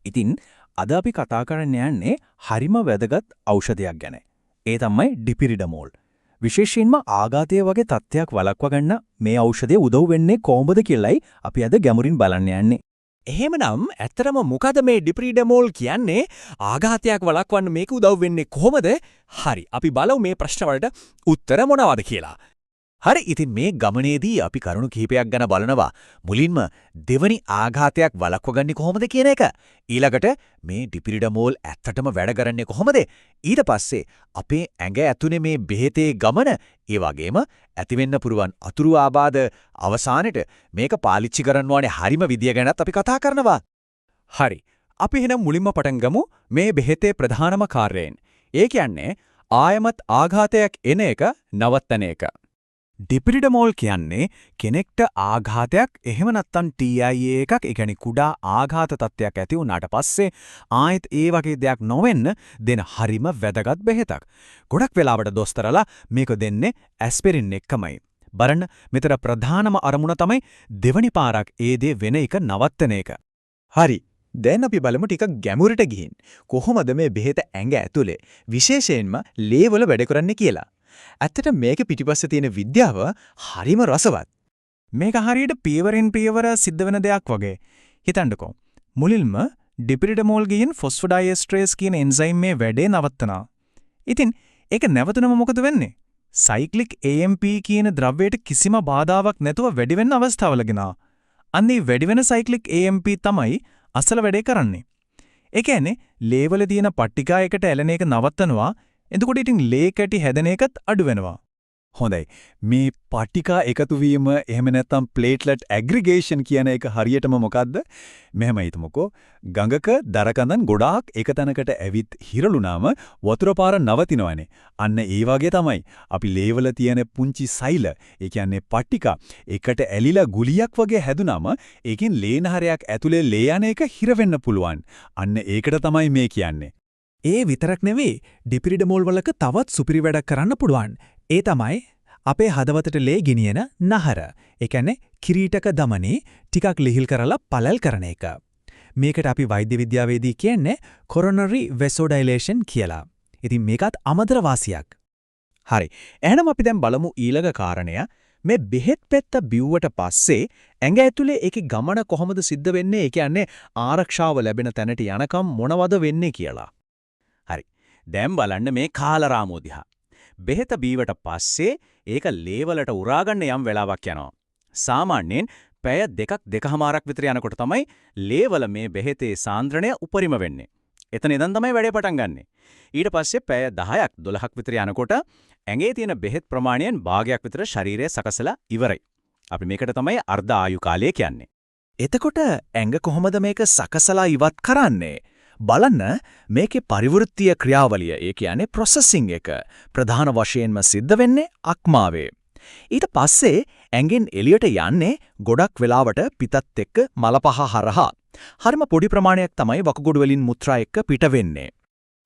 ඉතින් අද අපි කතා කරන්න යන්නේ හරිම වැදගත් ඖෂධයක් ගැන. ඒ තමයි ඩිපිරිඩමෝල්. විශේෂයෙන්ම ආඝාතය වගේ තත්ත්වයක් වළක්වා ගන්න මේ ඖෂධය උදව් වෙන්නේ කොහොමද කියලායි අපි අද ගැඹුරින් බලන්න යන්නේ. එහෙමනම් ඇත්තටම මොකද මේ ඩිප්‍රීඩමෝල් කියන්නේ? ආඝාතයක් වළක්වන්න මේක උදව් වෙන්නේ කොහොමද? හරි, අපි බලමු මේ ප්‍රශ්න වලට උත්තර මොනවද කියලා. හරි, ඉතින් මේ ගමනේදී අපි කරුණු කිහිපයක් ගැන බලනවා. මුලින්ම දෙවනි ආඝාතයක් වළක්වගන්නේ කොහොමද කියන එක. ඊළඟට මේ ඩිප්‍රීඩමෝල් ඇත්තටම වැඩ කරන්නේ කොහොමද? ඊට පස්සේ අපේ ඇඟ ඇතුලේ මේ බෙහෙතේ ගමන, ඒ වගේම ඇතිවෙන්න පුරුවන් අතුරු ආබාධ අවසානෙට මේක පාවිච්චි කරන්න ඕනේ හරිම විදිය ගැනත් අපි කතා කරනවා. හරි, අපි එහෙනම් මුලින්ම පටන් ගමු මේ බෙහෙතේ ප්‍රධානම කාර්යයෙන්. ඒ කියන්නේ ආයමත් ආඝාතයක් එන එක නවත්තන එක. ඩිප්‍රීඩමෝල් කියන්නේ කෙනෙක්ට ආඝාතයක් එහෙම නැත්නම් TIA එකක්, ඒ කියන්නේ කුඩා ආඝාත තත්ත්වයක් ඇති වුණාට පස්සේ ආයෙත් ඒ වගේ දෙයක් නොවෙන්න දෙන හරිම වැදගත් බෙහෙතක්. ගොඩක් වෙලාවට දොස්තරලා මේක දෙන්නේ ඇස්පිරින් එක්කමයි. බලන්න, මෙතන ප්‍රධානම අරමුණ තමයි දෙවනි පාරක් ඒ දේ වෙන එක නවත්තන එක. හරි, දැන් අපි බලමු ටිකක් ගැඹුරට ගිහින් කොහොමද මේ බෙහෙත ඇඟ ඇතුලේ විශේෂයෙන්ම ලේ වල වැඩ කරන්නේ කියලා. ඇත්තට මේක පිටිපස්සේ තියෙන විද්‍යාව හරිම රසවත්. මේක හරියට පියවරෙන් පියවර සිද්ධ වෙන දෙයක් වගේ. හිතන්නකෝ. මුලින්ම ඩිප්‍රීඩමෝල් ගිහින් ෆොස්ෆොඩයිඑස්ටරේස් කියන එන්සයිම් මේ වැඩේ නවත්තනවා. ඉතින් ඒක නැවතුනම මොකද වෙන්නේ? සයික්ලික් AMP කියන ද්‍රව්‍යයට කිසිම බාධාවක් නැතුව වැඩි වෙන්න අවස්ථාව ලැබෙනවා. අන්නේ වැඩි වෙන සයික්ලික් AMP තමයි අසල වැඩේ කරන්නේ. ඒ කියන්නේ ලේවල තියෙන පට්ටිකා එකට ඇලෙන එක නවත්තනවා. එතකොට ඉතින් ලේ කැටි හැදෙන එකත් අඩු වෙනවා. හොඳයි. මේ පටිකා එකතු වීම එහෙම නැත්නම් ප්ලේට්ලට් ඇග්‍රිගේෂන් කියන එක හරියටම මොකද්ද? මෙහෙම හිතමුකෝ. ගඟක දරකඳන් ගොඩාක් එක තැනකට ඇවිත් හිරළුනාම වතුර පාර නවතිනවනේ. අන්න ඒ වගේ තමයි. අපි ලේවල තියෙන පුංචි සෛල, ඒ කියන්නේ පටිකා එකට ඇලිලා ගුලියක් වගේ හැදුනම ඒකෙන් ලේනහරයක් ඇතුලේ ලේ යන එක හිර වෙන්න පුළුවන්. අන්න ඒකට තමයි මේ කියන්නේ. ඒ විතරක් නෙවෙයි, ඩිප්‍රීඩමෝල් වලක තවත් සුපිරි වැඩක් කරන්න පුළුවන්. ඒ තමයි අපේ හදවතට ලේ ගෙනියන නහර. ඒ කියන්නේ කිරීටක දමනේ ටිකක් ලිහිල් කරලා පළල් කරන එක. මේකට අපි වෛද්‍ය විද්‍යාවේදී කියන්නේ කොරොනරි වෙසෝඩයිලේෂන් කියලා. ඉතින් මේකත් අමතර වාසියක්. හරි. එහෙනම් අපි දැන් බලමු ඊළඟ කාරණය. මේ බෙහෙත් පෙත්ත බිව්වට පස්සේ ඇඟ ඇතුලේ ඒකේ ගමන කොහොමද සිද්ධ වෙන්නේ? ඒ කියන්නේ ආරක්ෂාව ලැබෙන තැනට යනකම් මොනවද වෙන්නේ කියලා. හරි. දැන් බලන්න මේ කාලරාමෝ දිහා. බෙහෙත බීවට පස්සේ ඒක ලේවලට උරාගන්න යම් වෙලාවක් යනවා. සාමාන්‍යයෙන් පැය දෙකමාරක් විතර යනකොට තමයි ලේවල මේ බෙහෙතේ සාන්ද්‍රණය උපරිම වෙන්නේ. එතන ඉඳන් තමයි වැඩේ පටන් ගන්නෙ. ඊට පස්සේ පැය 10ක් 12ක් විතර යනකොට ඇඟේ තියෙන බෙහෙත් ප්‍රමාණයෙන් භාගයක් විතර ශරීරය සකසලා ඉවරයි. අපි මේකට තමයි අර්ධ ආයු කාලය කියන්නේ. එතකොට ඇඟ කොහොමද මේක සකසලා ඉවත් කරන්නේ? බලන්න, මේකේ පරිවෘත්තීය ක්‍රියාවලිය, ඒ කියන්නේ ප්‍රොසෙසිං එක ප්‍රධාන වශයෙන්ම සිද්ධ වෙන්නේ අක්මාවේ. ඊට පස්සේ ඇඟෙන් එළියට යන්නේ ගොඩක් වෙලාවට පිතත් එක්ක මලපහ හරහා. හරිම පොඩි ප්‍රමාණයක් තමයි වකුගඩු වලින් මුත්‍රා එක්ක පිට වෙන්නේ.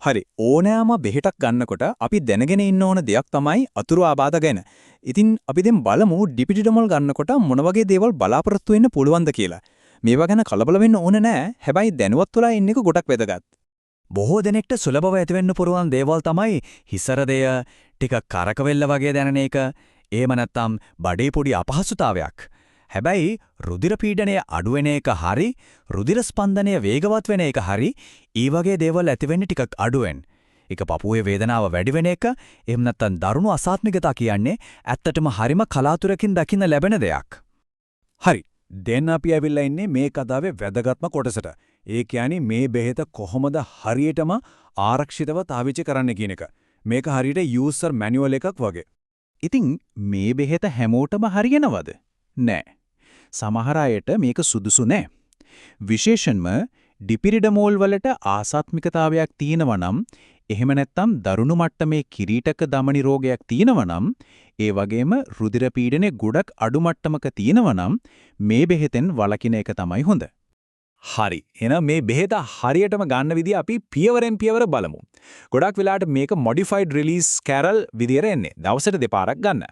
හරි, ඕනෑම බෙහෙතක් ගන්නකොට අපි දැනගෙන ඉන්න ඕන දෙයක් තමයි අතුරු ආබාධ ගැන. ඉතින් අපි දැන් බලමු ඩිපිරිඩමෝල් ගන්නකොට මොන වගේ දේවල් බලාපොරොත්තු වෙන්න පුළුවන්ද කියලා. මේවා ගැන කලබල වෙන්න ඕනේ නෑ. හැබැයි දැනුවත් වෙලා ඉන්න එක ගොඩක් වැදගත්. බොහෝ දෙනෙක්ට සුලභව ඇතිවෙන්න පුරුවන් දේවල් තමයි හිසරදය, ටික කරකවෙල්ල වගේ දැනෙන එක, එහෙම නැත්නම් බඩේ පොඩි අපහසුතාවයක්. හැබැයි රුධිර පීඩනය අඩු වෙන එක හරි, රුධිර ස්පන්දනය වේගවත් වෙන එක හරි, ඊ වගේ දේවල් ඇති වෙන්නේ ටිකක් අඩුවෙන්. ඒක පපුවේ වේදනාව වැඩි වෙන එක, එහෙම නැත්නම් දරුණු අසාත්මිකතා කියන්නේ ඇත්තටම හරිම කලාතුරකින් දකින්න ලැබෙන දෙයක්. හරි. දැන් අපි ඇවිල්ලා ඉන්නේ මේ කතාවේ වැදගත්ම කොටසට. ඒ කියන්නේ මේ බෙහෙත කොහොමද හරියටම ආරක්ෂිතව තාවිච්චි කරන්න කියන එක. මේක හරියට යූසර් මැනුවල් එකක් වගේ. ඉතින් මේ බෙහෙත හැමෝටම හරියනවද? නෑ. සමහර අයට මේක සුදුසු නෑ. විශේෂයෙන්ම ඩිපිරිඩමෝල් වලට ආසාත්මිකතාවයක් තියෙනවා නම්, එහෙම නැත්නම් දරුණු මට්ටමේ කිරීටක දමනි රෝගයක් තියෙනවා නම්, ඒ වගේම රුධිර පීඩනය ගොඩක් අඩු මට්ටමක තියෙනවා නම් මේ බෙහෙතෙන් වළකින එක තමයි හොඳ. හරි. එහෙනම් මේ බෙහෙත හරියටම ගන්න විදිය අපි පියවරෙන් පියවර බලමු. ගොඩක් වෙලාවට මේක modified release කැරල් විදියට එන්නේ. දවසට දෙපාරක් ගන්න.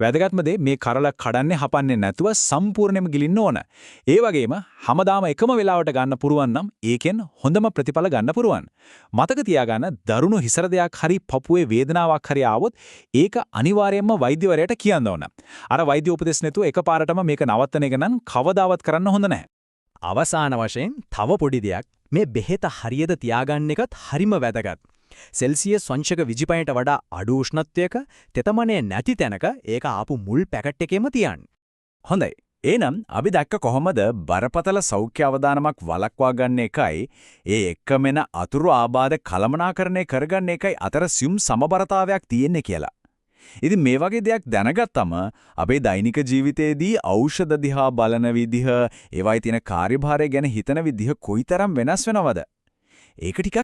වැදගත්ම දේ මේ කරල කඩන්නේ හපන්නේ නැතුව සම්පූර්ණයෙන්ම ගිලින්න ඕන. ඒ වගේම හැමදාම එකම වෙලාවට ගන්න පුරුවන් නම් ඒකෙන් හොඳම ප්‍රතිඵල ගන්න පුරුවන්. මතක තියාගන්න දරුණු හිසරදයක් හරි පපුවේ වේදනාවක් හරි ආවොත් ඒක අනිවාර්යයෙන්ම වෛද්‍යවරයාට කියන්න ඕන. අර වෛද්‍ය උපදෙස් නැතුව එකපාරටම මේක නවත්තන එක නම් කවදාවත් කරන්න හොඳ නැහැ. අවසාන වශයෙන් තව පොඩි දෙයක් මේ බෙහෙත හරියට තියාගන්න එකත් හරිම වැදගත්. සෙල්සියස් වංශක විජිපයට වඩා අඩු උෂ්ණත්වයක තෙතමනේ නැති තැනක ඒක ආපු මුල් පැකට් එකේම තියන්න. හොඳයි. එහෙනම් අපි දැක්ක කොහොමද බරපතල සෞඛ්‍ය අවදානමක් වළක්වා ගන්න එකයි ඒ එක්කම එන අතුරු ආබාධ කළමනාකරණය කරගන්න එකයි අතර සියුම් සමබරතාවයක් තියෙන්නේ කියලා. ඉතින් මේ වගේ දෙයක් දැනගත්තම අපේ දෛනික ජීවිතයේදී ඖෂධ දිහා බලන විදිහ, ඒවයි තියෙන කාර්යභාරය ගැන හිතන විදිහ කොයිතරම් වෙනස් වෙනවද? ඒක ටිකක්